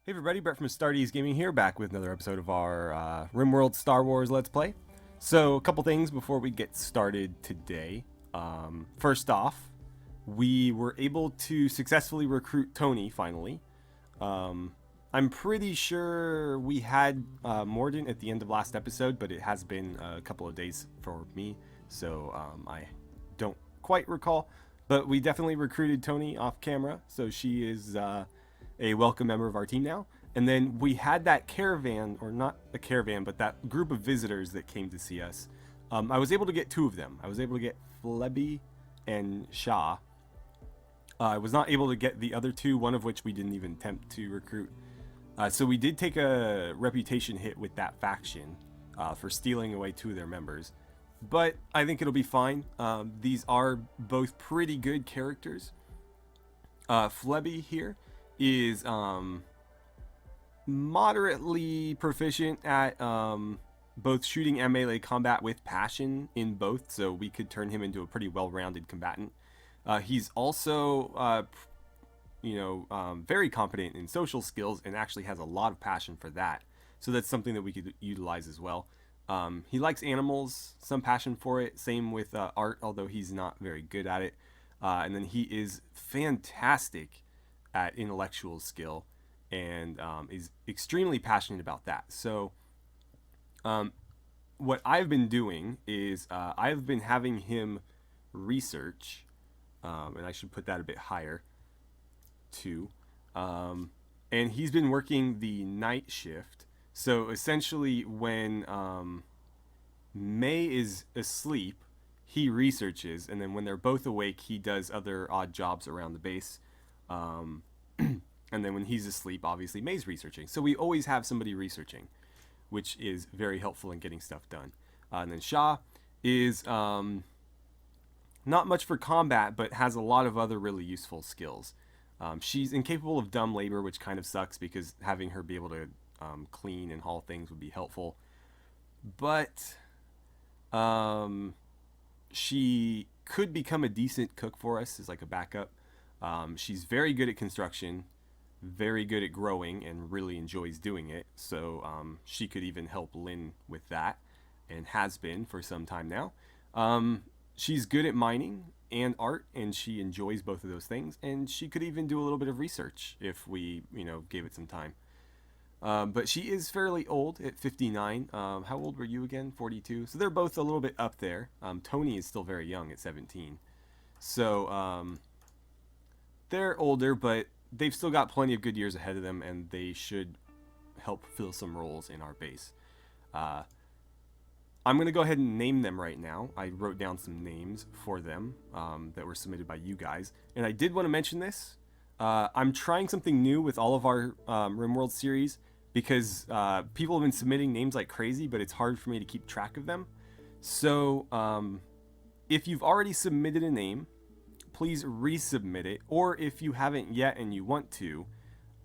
Hey everybody, Brett from AstartesGaming here, back with another episode of our RimWorld Star Wars Let's Play. So, a couple things before we get started today. First off, we were able to successfully recruit Tony, finally. I'm pretty sure we had Morden at the end of last episode, but it has been a couple of days for me, so I don't quite recall. But we definitely recruited Tony off camera, so she is a welcome member of our team now. And then we had that caravan, or not a caravan, but that group of visitors that came to see us. I was able to get two of them. I was able to get Flebby and Shah. I was not able to get the other two, one of which we didn't even attempt to recruit. So we did take a reputation hit with that faction for stealing away two of their members. But I think it'll be fine. These are both pretty good characters. Flebby here is moderately proficient at both shooting and melee combat with passion in both, so we could turn him into a pretty well-rounded combatant. He's also very competent in social skills and actually has a lot of passion for that, so that's something that we could utilize as well. He likes animals, some passion for it, same with art, although he's not very good at it. And then he is fantastic at intellectual skill and is extremely passionate about that. So what I've been doing is I've been having him research, and I should put that a bit higher too, and he's been working the night shift. So essentially when May is asleep, he researches, and then when they're both awake, he does other odd jobs around the base. And then when he's asleep, obviously May's researching. So we always have somebody researching, which is very helpful in getting stuff done. And then Shah is not much for combat, but has a lot of other really useful skills. She's incapable of dumb labor, which kind of sucks because having her be able to clean and haul things would be helpful. But she could become a decent cook for us as like a backup. She's very good at construction, very good at growing, and really enjoys doing it. So she could even help Lynn with that, and has been for some time now. She's good at mining and art, and she enjoys both of those things. And she could even do a little bit of research if we, gave it some time. But she is fairly old at 59. How old were you again? 42. So they're both a little bit up there. Tony is still very young at 17. So they're older, but they've still got plenty of good years ahead of them, and they should help fill some roles in our base. I'm going to go ahead and name them right now. I wrote down some names for them that were submitted by you guys. And I did want to mention this. I'm trying something new with all of our RimWorld series because people have been submitting names like crazy, but it's hard for me to keep track of them. So if you've already submitted a name, please resubmit it, or if you haven't yet and you want to,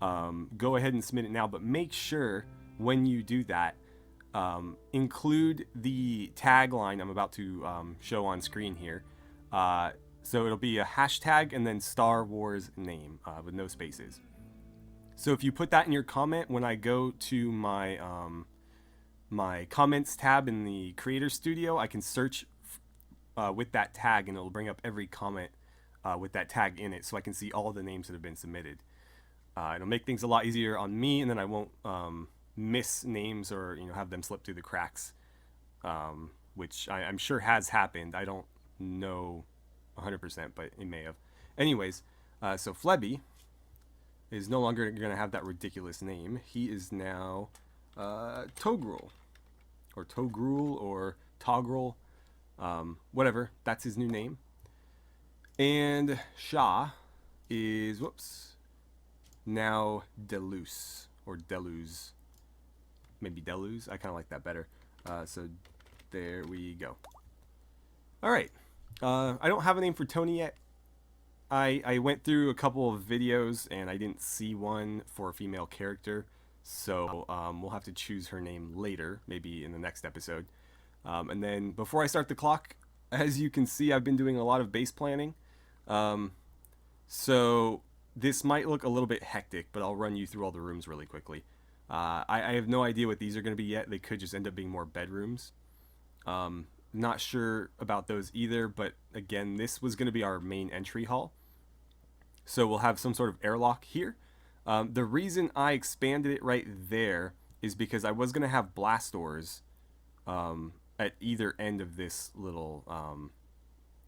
go ahead and submit it now, but make sure when you do that, include the tagline I'm about to show on screen here. So it'll be a hashtag and then Star Wars name with no spaces. So if you put that in your comment, when I go to my my comments tab in the Creator Studio, I can search with that tag, and it'll bring up every comment with that tag in it, so I can see all the names that have been submitted. It'll make things a lot easier on me, and then I won't miss names or have them slip through the cracks, which I'm sure has happened. I don't know 100%, but it may have. Anyways, so Flebby is no longer going to have that ridiculous name. He is now Togrul, or Togrul, or Togrul, whatever. That's his new name. And Shah is, now Deluz, or Deluz. Maybe Deluz. I kind of like that better. So there we go. All right. I don't have a name for Tony yet. I went through a couple of videos and I didn't see one for a female character. So we'll have to choose her name later, maybe in the next episode. And then before I start the clock, as you can see, I've been doing a lot of base planning. So this might look a little bit hectic, but I'll run you through all the rooms really quickly. I have no idea what these are going to be yet. They could just end up being more bedrooms. Not sure about those either, but again, this was going to be our main entry hall. So we'll have some sort of airlock here. The reason I expanded it right there is because I was going to have blast doors at either end of this little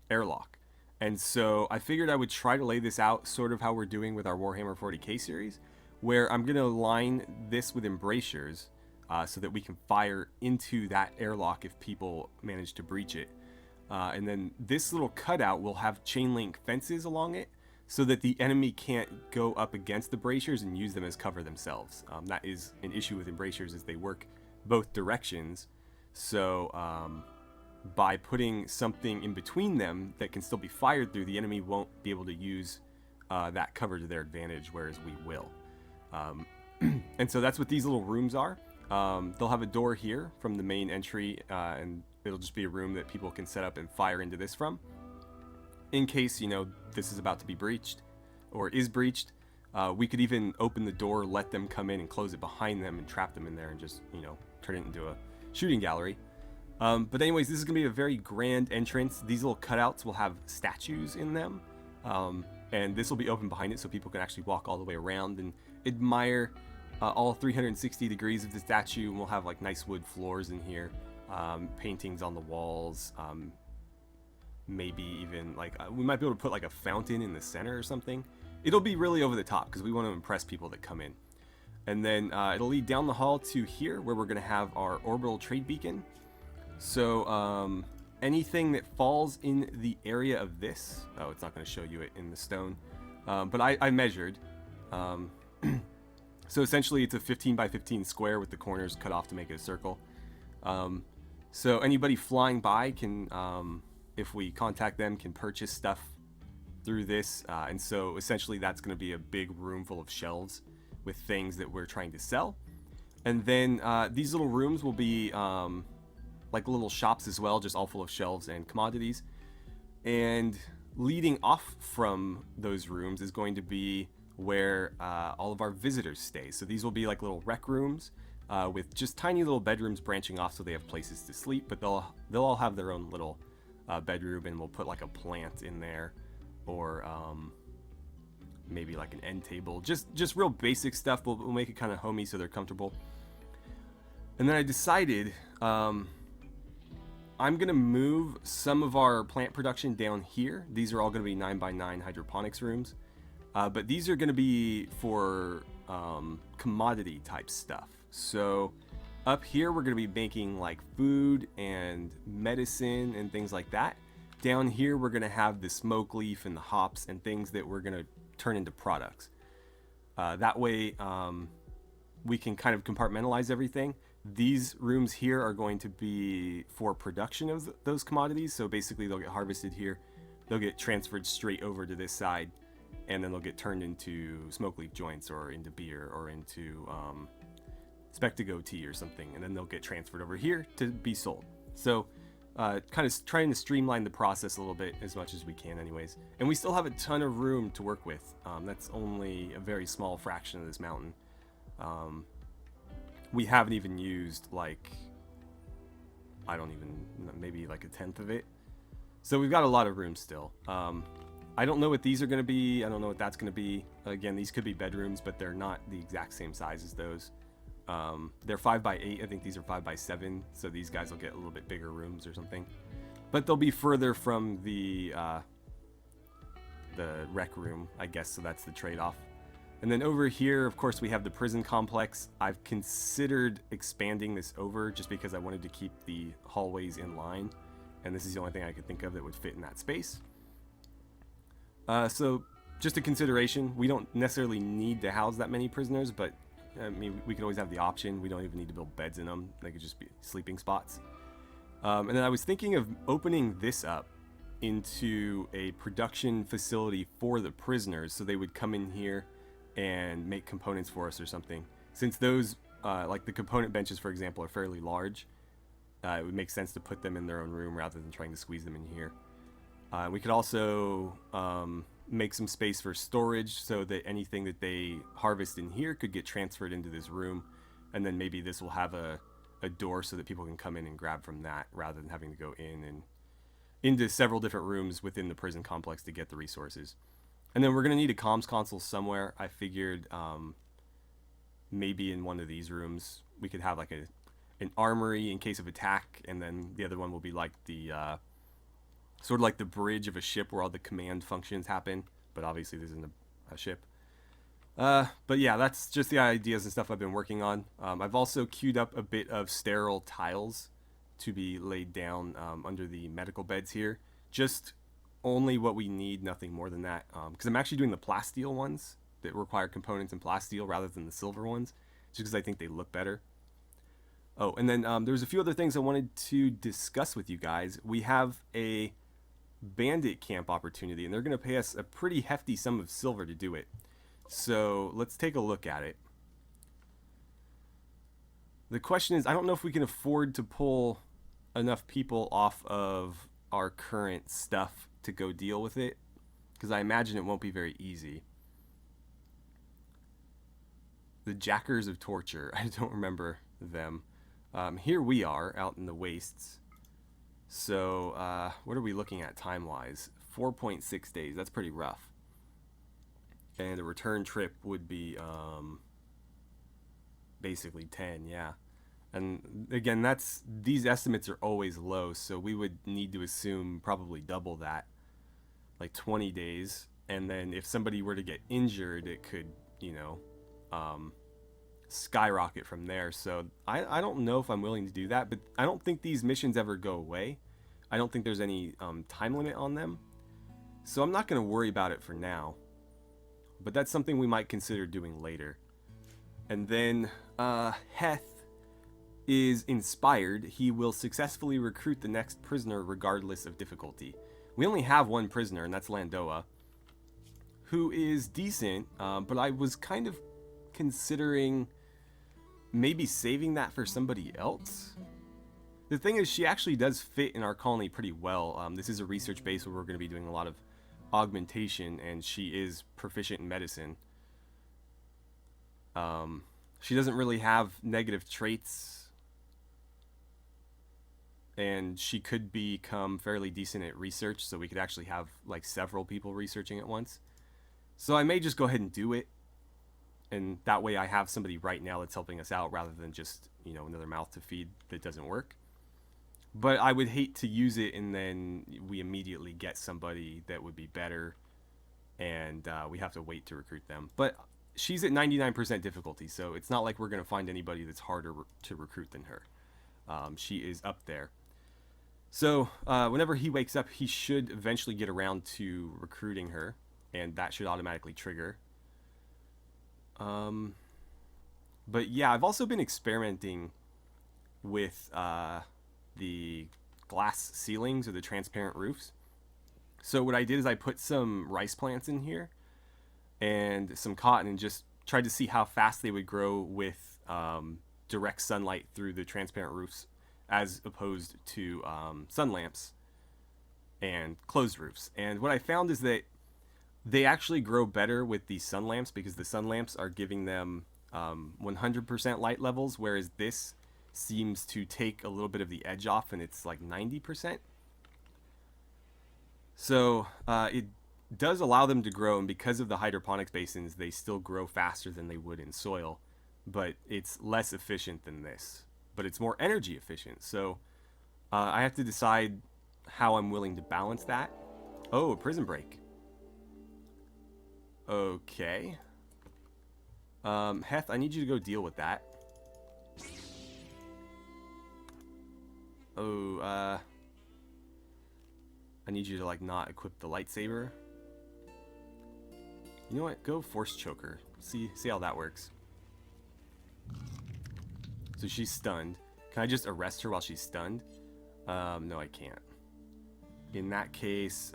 airlock. And so I figured I would try to lay this out sort of how we're doing with our Warhammer 40k series, where I'm going to line this with embrasures so that we can fire into that airlock if people manage to breach it. And then this little cutout will have chain link fences along it so that the enemy can't go up against the bracers and use them as cover themselves. That is an issue with embrasures, as they work both directions. So by putting something in between them that can still be fired through, the enemy won't be able to use that cover to their advantage, whereas we will. And so that's what these little rooms are. They'll have a door here from the main entry, and it'll just be a room that people can set up and fire into this from. In case, you know, this is about to be breached or is breached, we could even open the door, let them come in and close it behind them and trap them in there and just, you know, turn it into a shooting gallery. But anyways, this is going to be a very grand entrance. These little cutouts will have statues in them. And this will be open behind it so people can actually walk all the way around and admire all 360 degrees of the statue. And we'll have like nice wood floors in here, paintings on the walls, maybe even like we might be able to put like a fountain in the center or something. It'll be really over the top because we want to impress people that come in. And then it'll lead down the hall to here where we're going to have our orbital trade beacon. So anything that falls in the area of this, oh, it's not going to show you it in the stone, but I measured. So essentially it's a 15 by 15 square with the corners cut off to make it a circle. So anybody flying by can, if we contact them, can purchase stuff through this. And so essentially that's going to be a big room full of shelves with things that we're trying to sell. And then these little rooms will be like little shops as well, just all full of shelves and commodities. And leading off from those rooms is going to be where all of our visitors stay. So these will be like little rec rooms with just tiny little bedrooms branching off so they have places to sleep, but they'll all have their own little bedroom, and we'll put like a plant in there, or maybe like an end table, just real basic stuff. We'll make it kind of homey so they're comfortable. And then I decided I'm gonna move some of our plant production down here. These are all gonna be 9x9 hydroponics rooms, but these are gonna be for commodity type stuff. So up here we're gonna be making like food and medicine and things like that. Down here we're gonna have the smoke leaf and the hops and things that we're gonna turn into products. That way we can kind of compartmentalize everything. These rooms here are going to be for production of those commodities. So basically they'll get harvested here, they'll get transferred straight over to this side, and then they'll get turned into smoke leaf joints or into beer or into Spectago tea or something, and then they'll get transferred over here to be sold. So kind of trying to streamline the process a little bit as much as we can anyways. And we still have a ton of room to work with. That's only a very small fraction of this mountain. We haven't even used like, maybe like a tenth of it. So we've got a lot of room still. I don't know what these are going to be. I don't know what that's going to be. Again, these could be bedrooms, but they're not the exact same size as those. They're 5x8. I think these are 5x7. So these guys will get a little bit bigger rooms or something. But they'll be further from the rec room, I guess. So that's the trade-off. And then over here, of course, we have the prison complex. I've considered expanding this over just because I wanted to keep the hallways in line. And this is the only thing I could think of that would fit in that space. So just a consideration. We don't necessarily need to house that many prisoners, but I mean, we could always have the option. We don't even need to build beds in them. They could just be sleeping spots. And then I was thinking of opening this up into a production facility for the prisoners. So they would come in here and make components for us or something. Since those, like the component benches, for example, are fairly large, it would make sense to put them in their own room rather than trying to squeeze them in here. We could also make some space for storage so that anything that they harvest in here could get transferred into this room, and then maybe this will have a door so that people can come in and grab from that rather than having to go in and into several different rooms within the prison complex to get the resources. And then we're going to need a comms console somewhere. I figured maybe in one of these rooms we could have like an armory in case of attack, and then the other one will be like the sort of like the bridge of a ship where all the command functions happen, but obviously this isn't a ship. But yeah, that's just the ideas and stuff I've been working on. I've also queued up a bit of sterile tiles to be laid down under the medical beds here. Just only what we need, nothing more than that. Because I'm actually doing the plasteel ones that require components in plasteel rather than the silver ones, just because I think they look better. Oh, and then there's a few other things I wanted to discuss with you guys. We have a bandit camp opportunity, and they're going to pay us a pretty hefty sum of silver to do it. So let's take a look at it. The question is, I don't know if we can afford to pull enough people off of our current stuff to go deal with it, because I imagine it won't be very easy. The Jackers of Torture, I don't remember them. Here we are out in the wastes. So what are we looking at time-wise? 4.6 days. That's pretty rough. And a return trip would be basically 10, yeah. And again, these estimates are always low, so we would need to assume probably double that, like 20 days. And then if somebody were to get injured, it could, you know, skyrocket from there. So I don't know if I'm willing to do that, but I don't think these missions ever go away. I don't think there's any time limit on them, so I'm not going to worry about it for now. But that's something we might consider doing later. And then Heth is inspired. He will successfully recruit the next prisoner regardless of difficulty. We only have one prisoner, and that's Landoa, who is decent, but I was kind of considering maybe saving that for somebody else. The thing is, she actually does fit in our colony pretty well. This is a research base where we're going to be doing a lot of augmentation, and she is proficient in medicine. She doesn't really have negative traits, and she could become fairly decent at research, so we could actually have like several people researching at once. So I may just go ahead and do it, and that way I have somebody right now that's helping us out rather than just, you know, another mouth to feed that doesn't work. But I would hate to use it and then we immediately get somebody that would be better, and we have to wait to recruit them. But she's at 99% difficulty, so it's not like we're going to find anybody that's harder to recruit than her. She is up there. So whenever he wakes up, he should eventually get around to recruiting her, and that should automatically trigger. But yeah, I've also been experimenting with the glass ceilings or the transparent roofs. So what I did is I put some rice plants in here and some cotton and just tried to see how fast they would grow with direct sunlight through the transparent roofs as opposed to sun lamps and closed roofs. And what I found is that they actually grow better with the sun lamps because the sun lamps are giving them 100% light levels, whereas this seems to take a little bit of the edge off and it's like 90%. So it does allow them to grow, and because of the hydroponics basins, they still grow faster than they would in soil, but it's less efficient than this, but it's more energy efficient. So I have to decide how I'm willing to balance that. Oh, a prison break. Okay. Heth, I need you to go deal with that. Oh, I need you to, like, not equip the lightsaber. You know what? Go force choker. See how that works. So she's stunned. Can I just arrest her while she's stunned? No, I can't. In that case,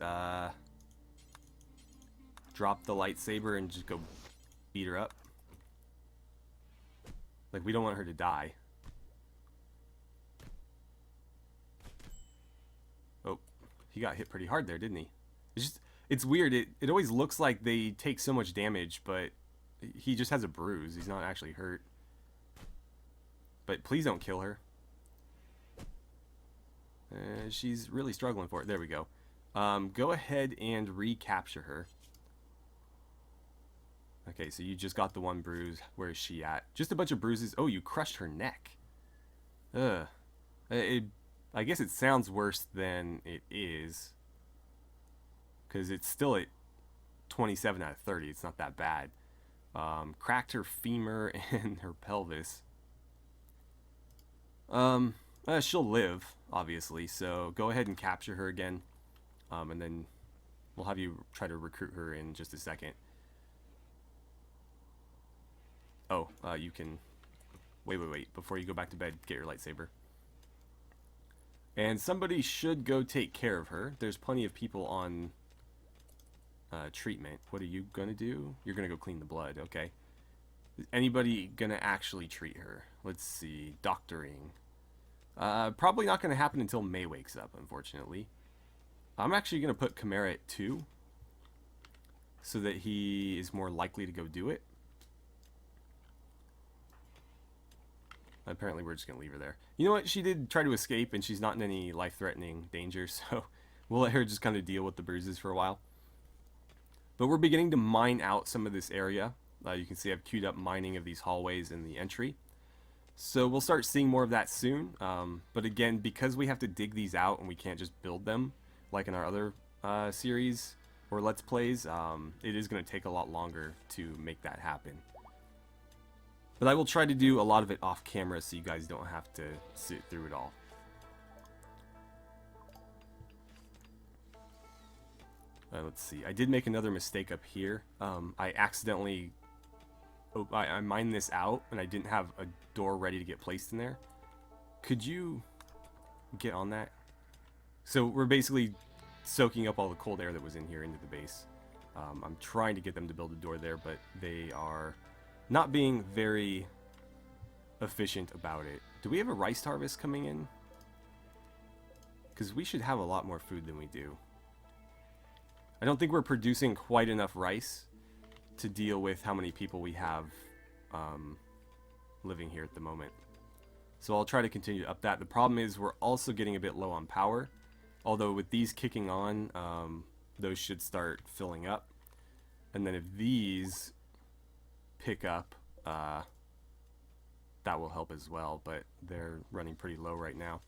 drop the lightsaber and just go beat her up. Like, we don't want her to die. Oh, he got hit pretty hard there, didn't he? It's weird. It always looks like they take so much damage, but he just has a bruise. He's not actually hurt. But please don't kill her. She's really struggling for it. There we go. Go ahead and recapture her. Okay, so you just got the one bruise. Where is she at? Just a bunch of bruises. Oh, you crushed her neck. Ugh. I guess it sounds worse than it is. Because it's still at 27 out of 30. It's not that bad. Cracked her femur and her pelvis. She'll live, obviously. So go ahead and capture her again. And then we'll have you try to recruit her in just a second. Oh, you can... Wait. Before you go back to bed, get your lightsaber. And somebody should go take care of her. There's plenty of people on treatment. What are you going to do? You're going to go clean the blood, okay. Is anybody going to actually treat her? Let's see. Doctoring. Probably not going to happen until May wakes up, unfortunately. I'm actually going to put Chimera at 2. So that he is more likely to go do it. Apparently we're just going to leave her there. You know what? She did try to escape, and she's not in any life-threatening danger, so we'll let her just kind of deal with the bruises for a while. But we're beginning to mine out some of this area. You can see I've queued up mining of these hallways in the entry. So we'll start seeing more of that soon. But again, because we have to dig these out and we can't just build them, like in our other series or Let's Plays, it is going to take a lot longer to make that happen. But I will try to do a lot of it off camera so you guys don't have to sit through it all. Let's see. I did make another mistake up here. I accidentally... I mined this out and I didn't have a door ready to get placed in there. Could you get on that? So we're basically soaking up all the cold air that was in here into the base. I'm trying to get them to build a door there, but they are... not being very efficient about it. Do we have a rice harvest coming in? Because we should have a lot more food than we do. I don't think we're producing quite enough rice to deal with how many people we have living here at the moment. So I'll try to continue to up that. The problem is we're also getting a bit low on power. Although with these kicking on, those should start filling up. And then if these... pick up, that will help as well, but they're running pretty low right now.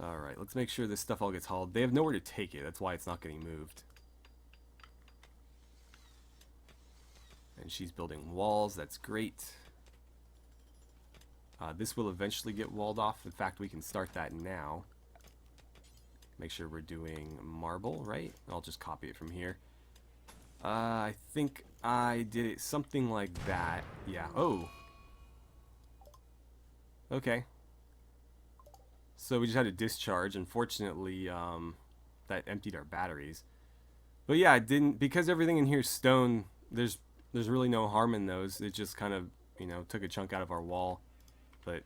Alright, let's make sure this stuff all gets hauled. They have nowhere to take it, that's why it's not getting moved. And she's building walls, that's great. This will eventually get walled off. In fact, we can start that now. Make sure we're doing marble, right? I'll just copy it from here. I think I did it something like that. Yeah. Oh. Okay. So we just had a discharge. Unfortunately, that emptied our batteries. But yeah, it didn't... because everything in here is stone, there's really no harm in those. It just kind of, you know, took a chunk out of our wall. But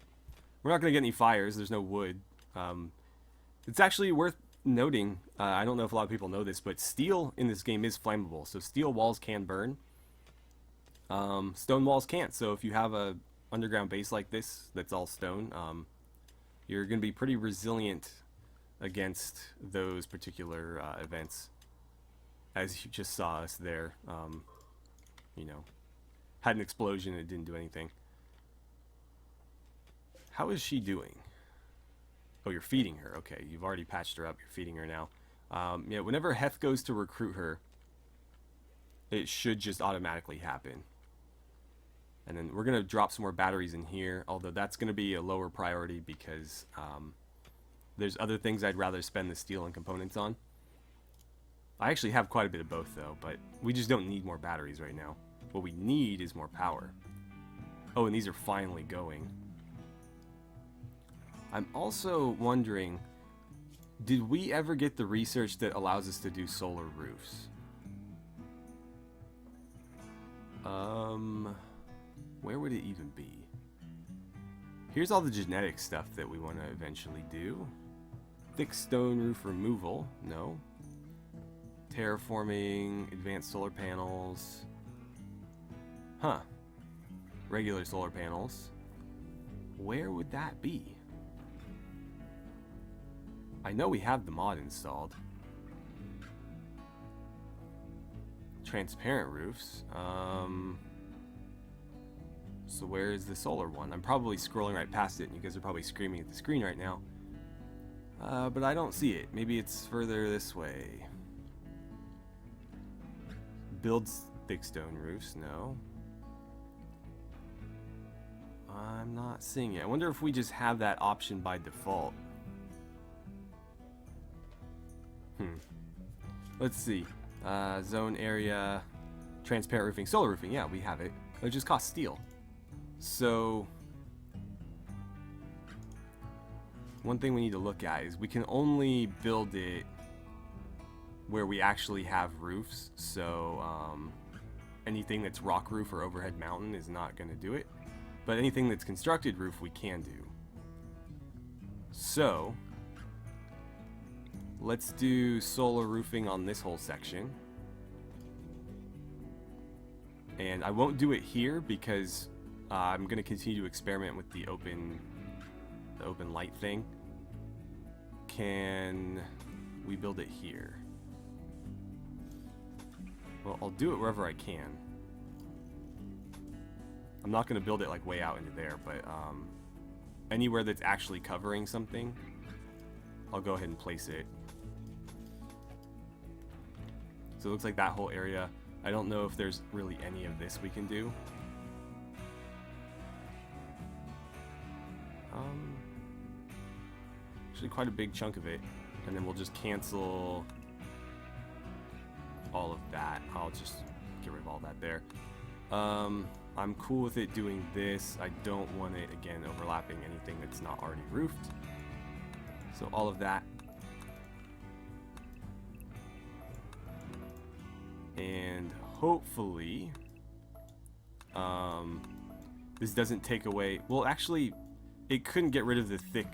we're not going to get any fires. There's no wood. It's actually worth... noting, I don't know if a lot of people know this, but steel in this game is flammable, so steel walls can burn. Stone walls can't, so if you have a underground base like this that's all stone, you're going to be pretty resilient against those particular events. As you just saw us there, you know, had an explosion and it didn't do anything. How is she doing? Oh, you're feeding her. Okay, you've already patched her up. You're feeding her now. Yeah, whenever Heth goes to recruit her, it should just automatically happen. And then we're going to drop some more batteries in here, although that's going to be a lower priority because there's other things I'd rather spend the steel and components on. I actually have quite a bit of both, though, but we just don't need more batteries right now. What we need is more power. Oh, and these are finally going. I'm also wondering, did we ever get the research that allows us to do solar roofs? Where would it even be? Here's all the genetic stuff that we want to eventually do. Thick stone roof removal. No. Terraforming, advanced solar panels. Huh. Regular solar panels. Where would that be? I know we have the mod installed. Transparent roofs. So where is the solar one? I'm probably scrolling right past it and you guys are probably screaming at the screen right now. But I don't see it. Maybe it's further this way. Builds thick stone roofs. No. I'm not seeing it. I wonder if we just have that option by default. Let's see. Zone area, transparent roofing, solar roofing. Yeah, we have it. It just costs steel. So one thing we need to look at is we can only build it where we actually have roofs. So anything that's rock roof or overhead mountain is not going to do it. But anything that's constructed roof we can do. So let's do solar roofing on this whole section. And I won't do it here because I'm going to continue to experiment with the open light thing. Can we build it here? Well, I'll do it wherever I can. I'm not going to build it like way out into there, but anywhere that's actually covering something, I'll go ahead and place it. So it looks like that whole area. I don't know if there's really any of this we can do. Actually quite a big chunk of it. And then we'll just cancel all of that. I'll just get rid of all that there. I'm cool with it doing this. I don't want it, again, overlapping anything that's not already roofed. So all of that. And hopefully this doesn't take away... Well, actually, it couldn't get rid of the thick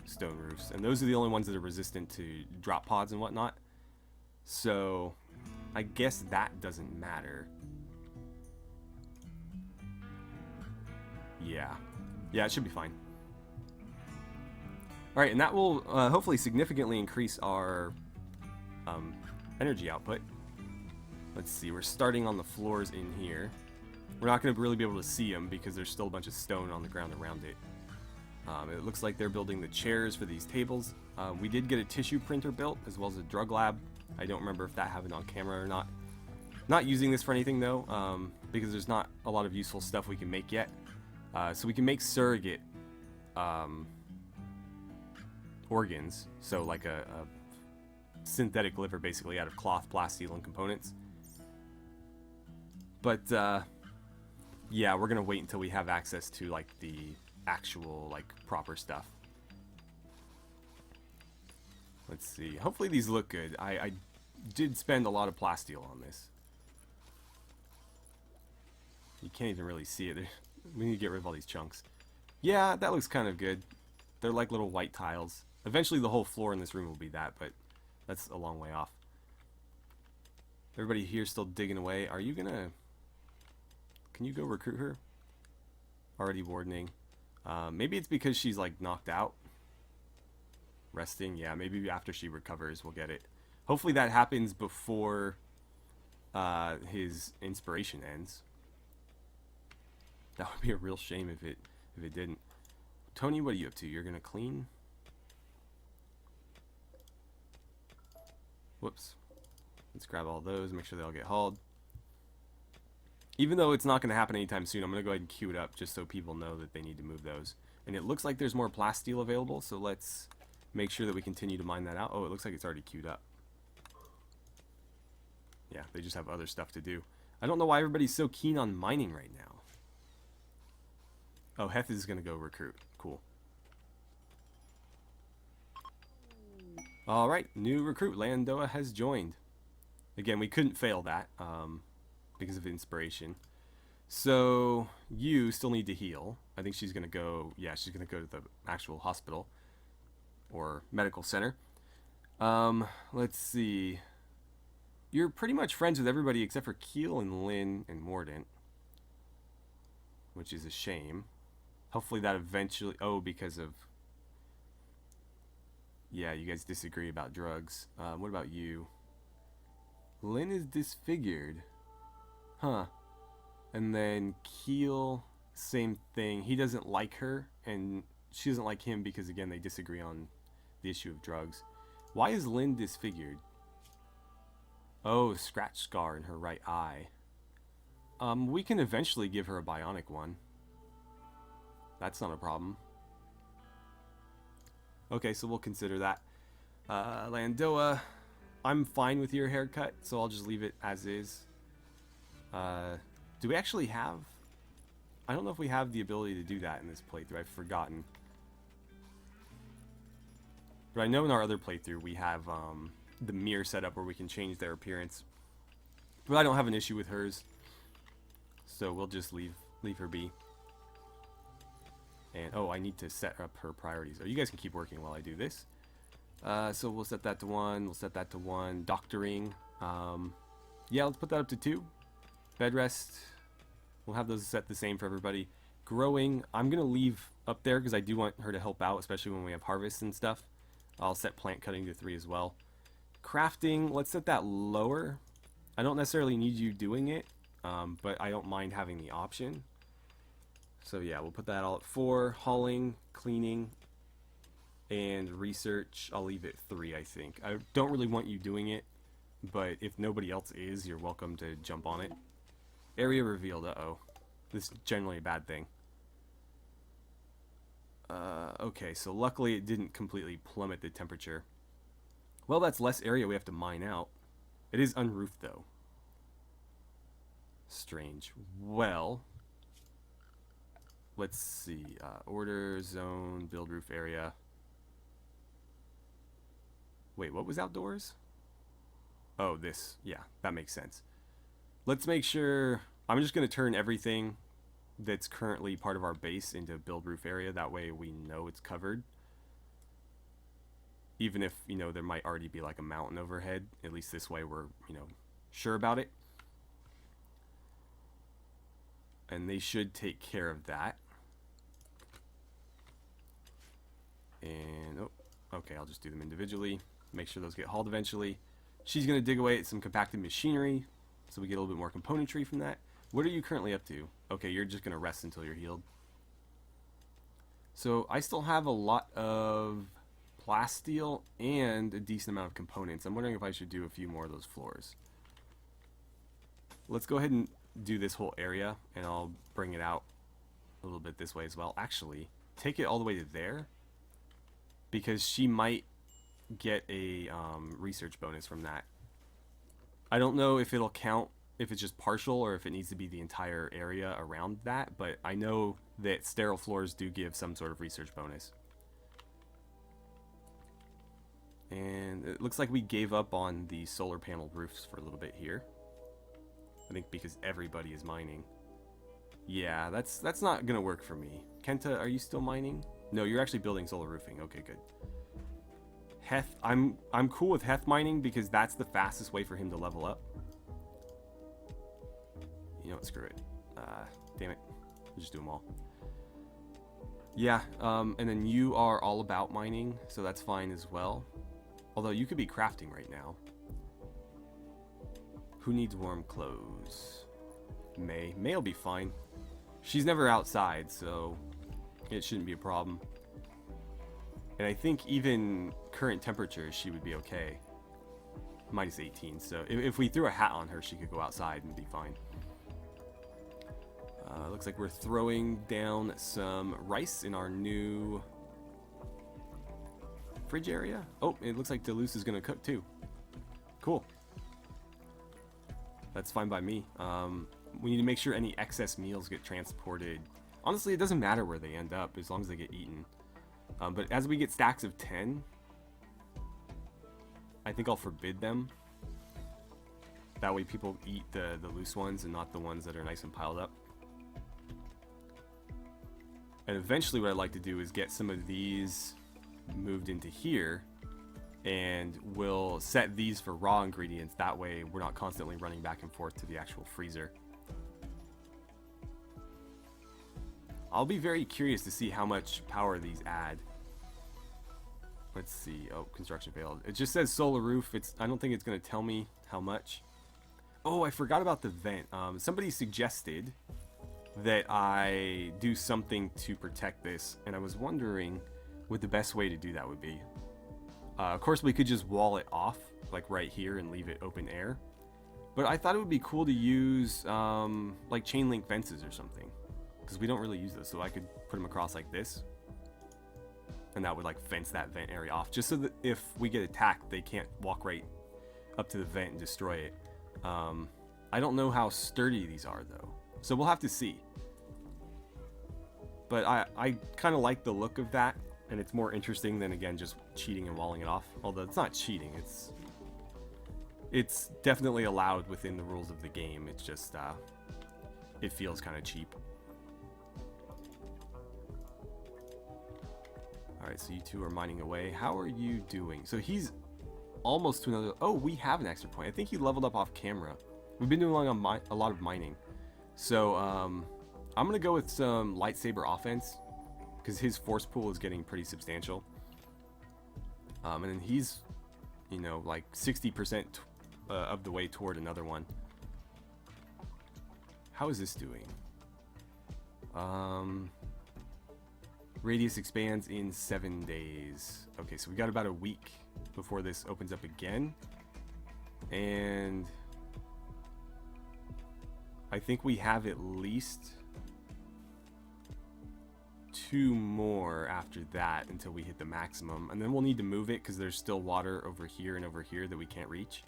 stone roofs. And those are the only ones that are resistant to drop pods and whatnot. So I guess that doesn't matter. Yeah, it should be fine. Alright, and that will hopefully significantly increase our energy output. Let's see, we're starting on the floors in here. We're not going to really be able to see them because there's still a bunch of stone on the ground around it. It looks like they're building the chairs for these tables. We did get a tissue printer built as well as a drug lab. I don't remember if that happened on camera or not. Not using this for anything though, because there's not a lot of useful stuff we can make yet. So we can make surrogate organs, so like a synthetic liver basically out of cloth, plasteel, and components. But yeah, we're gonna wait until we have access to like the actual like proper stuff. Let's see. Hopefully these look good. I did spend a lot of plasteel on this. You can't even really see it. We need to get rid of all these chunks. Yeah, that looks kind of good. They're like little white tiles. Eventually the whole floor in this room will be that, but that's a long way off. Everybody here still digging away. Are you gonna... Can you go recruit her? Already wardening. Maybe it's because she's like knocked out. Resting. Yeah, maybe after she recovers we'll get it. Hopefully that happens before his inspiration ends. That would be a real shame if it didn't. Tony, what are you up to? You're gonna clean? Whoops. Let's grab all those, make sure they all get hauled. Even though it's not gonna happen anytime soon, I'm gonna go ahead and queue it up just so people know that they need to move those. And it looks like there's more plasteel available, so let's make sure that we continue to mine that out. Oh, it looks like it's already queued up. Yeah, they just have other stuff to do. I don't know why everybody's so keen on mining right now. Oh, Heth is going to go recruit. Cool. Alright, new recruit. Landoa has joined. Again, we couldn't fail that because of inspiration. So, you still need to heal. I think she's going to go... Yeah, she's going to go to the actual hospital or medical center. Let's see. You're pretty much friends with everybody except for Keel and Lynn and Mordant, which is a shame. Hopefully that eventually... Oh, because of... Yeah, you guys disagree about drugs. What about you? Lynn is disfigured. Huh. And then Keel, same thing. He doesn't like her, and she doesn't like him because, again, they disagree on the issue of drugs. Why is Lynn disfigured? Oh, scratch scar in her right eye. We can eventually give her a bionic one. That's not a problem. Okay, so we'll consider that. Landoa, I'm fine with your haircut, so I'll just leave it as is. Do we actually have... I don't know if we have the ability to do that in this playthrough. I've forgotten. But I know in our other playthrough we have the mirror setup where we can change their appearance. But I don't have an issue with hers. So we'll just leave her be. And, oh, I need to set up her priorities. Oh, you guys can keep working while I do this. So we'll set that to 1. We'll set that to 1. Doctoring. Yeah, let's put that up to 2. Bed rest. We'll have those set the same for everybody. Growing. I'm going to leave up there because I do want her to help out, especially when we have harvests and stuff. I'll set plant cutting to 3 as well. Crafting. Let's set that lower. I don't necessarily need you doing it, but I don't mind having the option. So yeah, we'll put that all at 4. Hauling, cleaning, and research, I'll leave it 3, I think. I don't really want you doing it, but if nobody else is, you're welcome to jump on it. Area revealed, uh-oh. This is generally a bad thing. Okay, so luckily it didn't completely plummet the temperature. Well, that's less area we have to mine out. It is unroofed, though. Strange. Well... Let's see, order, zone, build roof area. Wait, what was outdoors? Oh, this. Yeah, that makes sense. Let's make sure... I'm just going to turn everything that's currently part of our base into build roof area. That way we know it's covered. Even if, you know, there might already be like a mountain overhead. At least this way we're, you know, sure about it. And they should take care of that. And, oh, okay, I'll just do them individually. Make sure those get hauled eventually. She's going to dig away at some compacted machinery, so we get a little bit more componentry from that. What are you currently up to? Okay, you're just going to rest until you're healed. So I still have a lot of plasteel and a decent amount of components. I'm wondering if I should do a few more of those floors. Let's go ahead and do this whole area, and I'll bring it out a little bit this way as well. Actually, take it all the way to there, because she might get a research bonus from that. I don't know if it'll count if it's just partial or if it needs to be the entire area around that, but I know that sterile floors do give some sort of research bonus. And it looks like we gave up on the solar panel roofs for a little bit here. I think because everybody is mining. Yeah, that's not gonna work for me. Kenta, are you still mining? No, you're actually building solar roofing. Okay, good. Heth, I'm cool with Heth mining because that's the fastest way for him to level up. You know what, screw it. Damn it. We'll just do them all. Yeah, and then you are all about mining, so that's fine as well. Although you could be crafting right now. Who needs warm clothes? May. May will be fine. She's never outside, so it shouldn't be a problem. And I think even current temperature, she would be okay. Minus 18, so if we threw a hat on her, she could go outside and be fine. Looks like we're throwing down some rice in our new fridge area. Oh, it looks like Deleuze is going to cook too. Cool. That's fine by me. We need to make sure any excess meals get transported. Honestly, it doesn't matter where they end up as long as they get eaten. But as we get stacks of 10, I think I'll forbid them. That way people eat the loose ones and not the ones that are nice and piled up. And eventually what I'd like to do is get some of these moved into here and we'll set these for raw ingredients. That way we're not constantly running back and forth to the actual freezer. I'll be very curious to see how much power these add. Let's see. Oh, construction failed. It just says solar roof. I don't think it's going to tell me how much. Oh, I forgot about the vent. Somebody suggested that I do something to protect this, and I was wondering what the best way to do that would be. Of course, we could just wall it off, like right here, and leave it open air. But I thought it would be cool to use like chain link fences or something, because we don't really use those. So I could put them across like this, and that would like fence that vent area off, just so that if we get attacked, they can't walk right up to the vent and destroy it. I don't know how sturdy these are though, so we'll have to see. But I kind of like the look of that, and it's more interesting than, again, just cheating and walling it off. Although it's not cheating, it's definitely allowed within the rules of the game. It's just it feels kind of cheap. Alright, so you two are mining away. How are you doing? So he's almost to another... Oh, we have an extra point. I think he leveled up off camera. We've been doing a lot of mining. So, I'm going to go with some lightsaber offense, because his force pool is getting pretty substantial. And then he's, you know, like 60% of the way toward another one. How is this doing? Radius expands in 7 days. Okay, so we got about a week before this opens up again. And I think we have at least 2 more after that until we hit the maximum, and then we'll need to move it because there's still water over here and over here that we can't reach.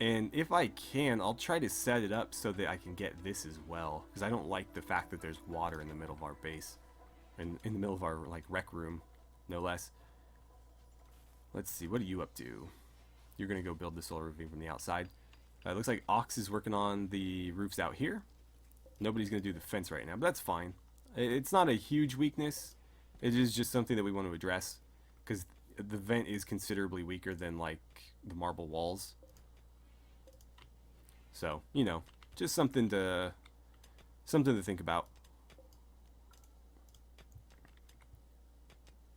And if I can, I'll try to set it up so that I can get this as well, because I don't like the fact that there's water in the middle of our base, in the middle of our like rec room, no less. Let's see, what are you up to? You're gonna go build the solar roofing from the outside. It looks like Ox is working on the roofs out here. Nobody's gonna do the fence right now, but that's fine. It's not a huge weakness. It is just something that we want to address, because the vent is considerably weaker than like the marble walls. So, you know, just something to think about.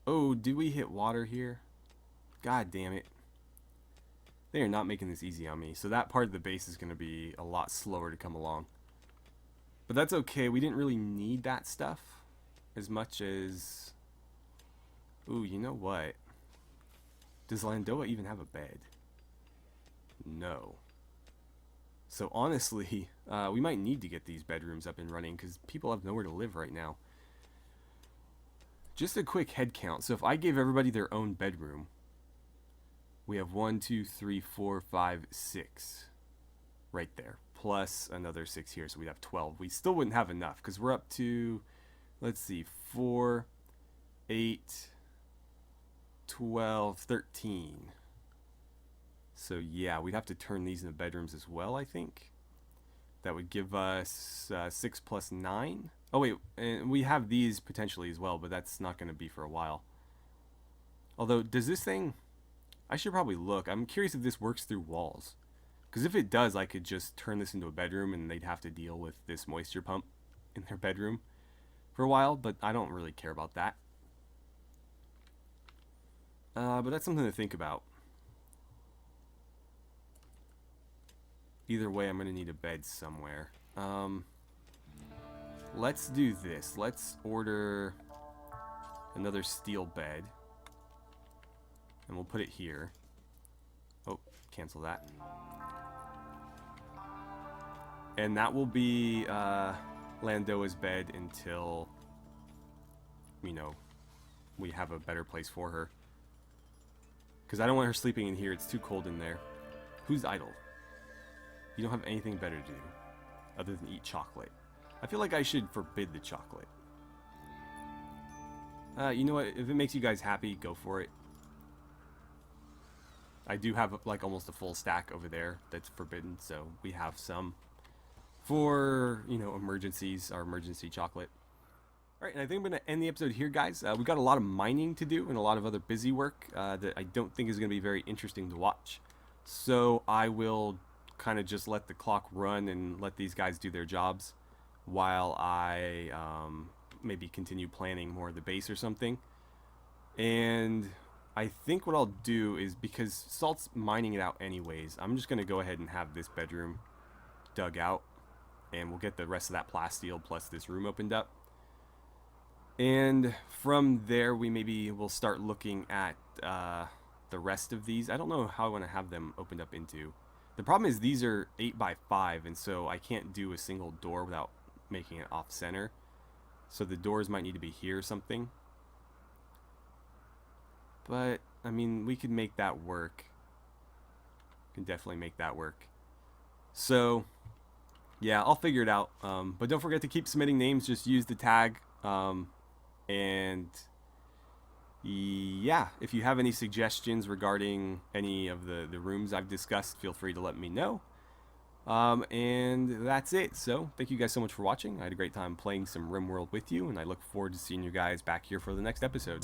Oh, do we hit water here? God damn it. They are not making this easy on me. So that part of the base is going to be a lot slower to come along. But that's okay. We didn't really need that stuff as much as... Ooh, you know what? Does Landoa even have a bed? No. So honestly, we might need to get these bedrooms up and running because people have nowhere to live right now. Just a quick head count. So if I gave everybody their own bedroom, we have 1, 2, 3, 4, 5, 6 right there, plus another 6 here, so we'd have 12. We still wouldn't have enough because we're up to, let's see, 4, 8, 12, 13. So yeah, we'd have to turn these into bedrooms as well, I think. That would give us 6 plus 9. Oh wait, and we have these potentially as well, but that's not going to be for a while. Although, does this thing... I should probably look. I'm curious if this works through walls. Because if it does, I could just turn this into a bedroom and they'd have to deal with this moisture pump in their bedroom for a while, but I don't really care about that. But that's something to think about. Either way, I'm going to need a bed somewhere. Let's do this. Let's order another steel bed. And we'll put it here. Oh, cancel that. And that will be Landoa's bed until, you know, we have a better place for her. Because I don't want her sleeping in here. It's too cold in there. Who's idle? You don't have anything better to do other than eat chocolate. I feel like I should forbid the chocolate. You know what? If it makes you guys happy, go for it. I do have like almost a full stack over there that's forbidden, so we have some for, you know, emergencies, our emergency chocolate. All right, and I think I'm going to end the episode here, guys. We got a lot of mining to do and a lot of other busy work that I don't think is going to be very interesting to watch. So I will kind of just let the clock run and let these guys do their jobs while I maybe continue planning more of the base or something. And I think what I'll do is, because Salt's mining it out anyways, I'm just going to go ahead and have this bedroom dug out, and we'll get the rest of that plasteel plus this room opened up. And from there, we maybe will start looking at the rest of these. I don't know how I want to have them opened up into. The problem is these are 8x5, and so I can't do a single door without making it off center. So the doors might need to be here or something. But, I mean, we could make that work. Can definitely make that work. So, yeah, I'll figure it out. But don't forget to keep submitting names. Just use the tag. And yeah, if you have any suggestions regarding any of the rooms I've discussed, feel free to let me know. And that's it. So thank you guys so much for watching. I had a great time playing some RimWorld with you, and I look forward to seeing you guys back here for the next episode.